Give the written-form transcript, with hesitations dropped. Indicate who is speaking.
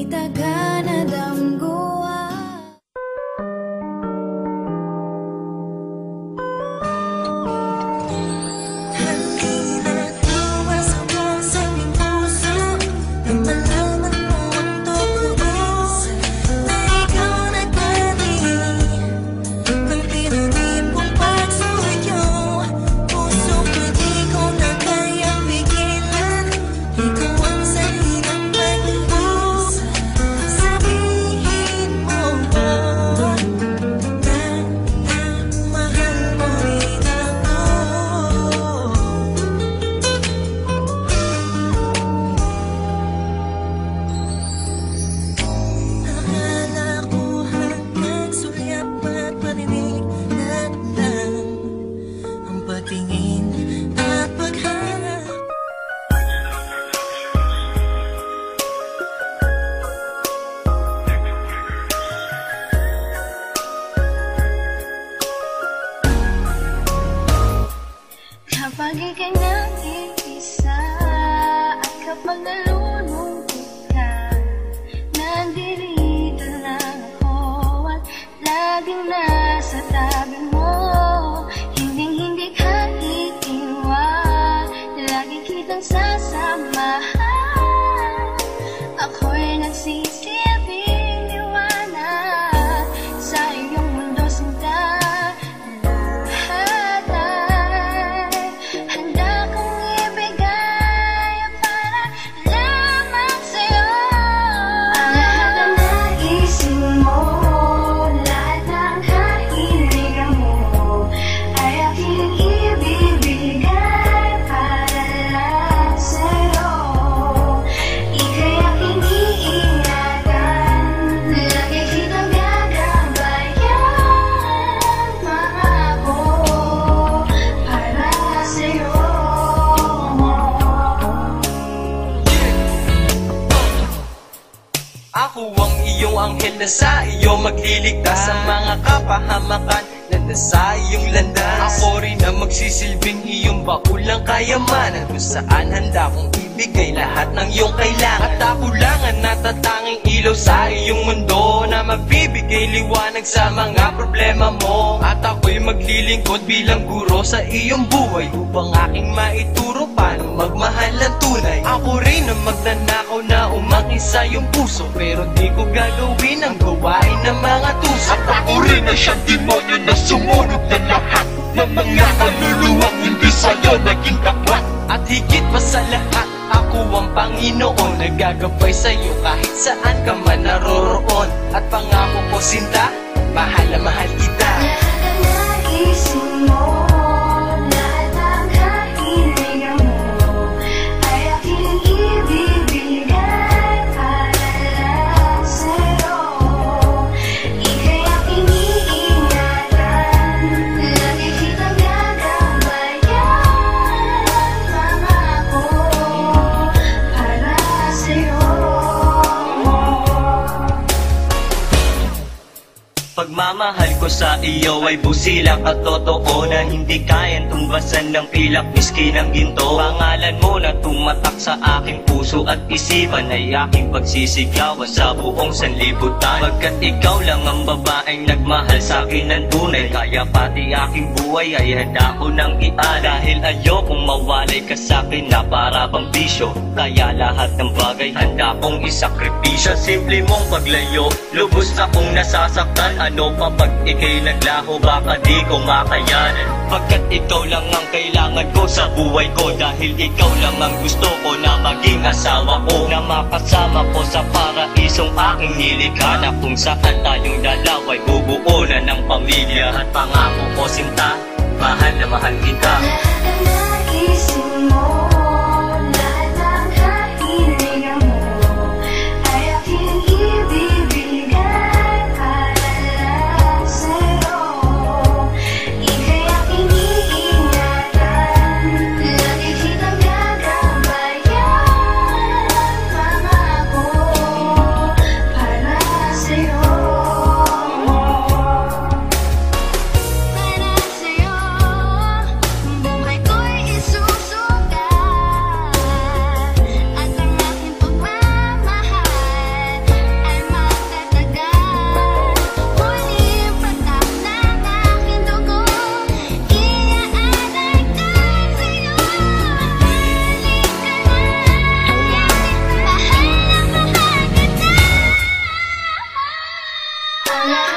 Speaker 1: taga na damgoa.
Speaker 2: Kapag ika'y nag-iisa at kapag nalulungkot ka, nandirito lang ako at laging nasa tabi mo. Hindi ka iiwan, lagi kitang sasamahan. Ako'y nagsisilbing liwanag sa iyong mundo, sinta.
Speaker 3: Ako ang iyong anghel na sa iyo magliligtas sa mga kapahamakan na nasa iyong landas. Ako rin ang magsisilbing iyong bakulang kayamanan, kung saan handa kong ibigay lahat ng iyong kailangan. At ako lang ang natatanging ilaw sa iyong mundo na magbibigay liwanag sa mga problema mo. At ako'y maglilingkod bilang guro sa iyong buhay upang aking maituro paano magmahal ng tunay. Ako rin ang magnanakaw na umakit sa iyong puso, pero di ko gagawin ang gawain ng mga tuso.
Speaker 4: At ako rin ang siyang demonyo na sumunod na lahat ng mga kaluluwang hindi sa'yo naging tapat.
Speaker 3: At higit pa sa lahat, ako ang Panginoon, nagagabay sa'yo kahit saan ka man naroroon. At pangako ko, sinta, mahal na mahal kita.
Speaker 2: Lahat ng nagising mo, lahat ng kahiligan mo, ay aking ibibigay para lang sa'yo. Ika'y aking iingatan, lagi kitang gagabayan. Pangako para sa'yo.
Speaker 5: Pagmamahal ko sa iyo ay busilak at totoo na hindi kayang tumbasan ng pilak miski ng ginto. Pangalan mo na tumatak sa aking puso at isipan ay aking pagsisigawan sa buong sanlibutan. Pagkat ikaw lang ang babaeng nagmahal sa akin ng tunay, kaya pati aking buhay ay handa ko nang iaan. Dahil ayokong mawalay ka sa akin na para bang bisyo, kaya lahat ng bagay handa kong isakripisyo. Simple mong paglayo, lubos akong nasasaktan. Ano pa pag ika'y naglaho, baka di ko makayanan. Pagkat ikaw lang ang kailangan ko sa buhay ko, dahil ikaw lang ang gusto ko na maging asawa ko, na makasama ko sa paraisong aking nilikha, na kung saan tayong dalaway bubuo na ng pamilya. At pangako ko, sinta, mahal na mahal kita.
Speaker 2: Lahat ng nagising mo, lahat ng kahiligan mo, ay aking ibibigay para lang sa'yo. Ika'y aking iingatan, lagi kitang gagabayan. Pangako para sa'yo. Para sa'yo, buhay ko'y isusukat. Sana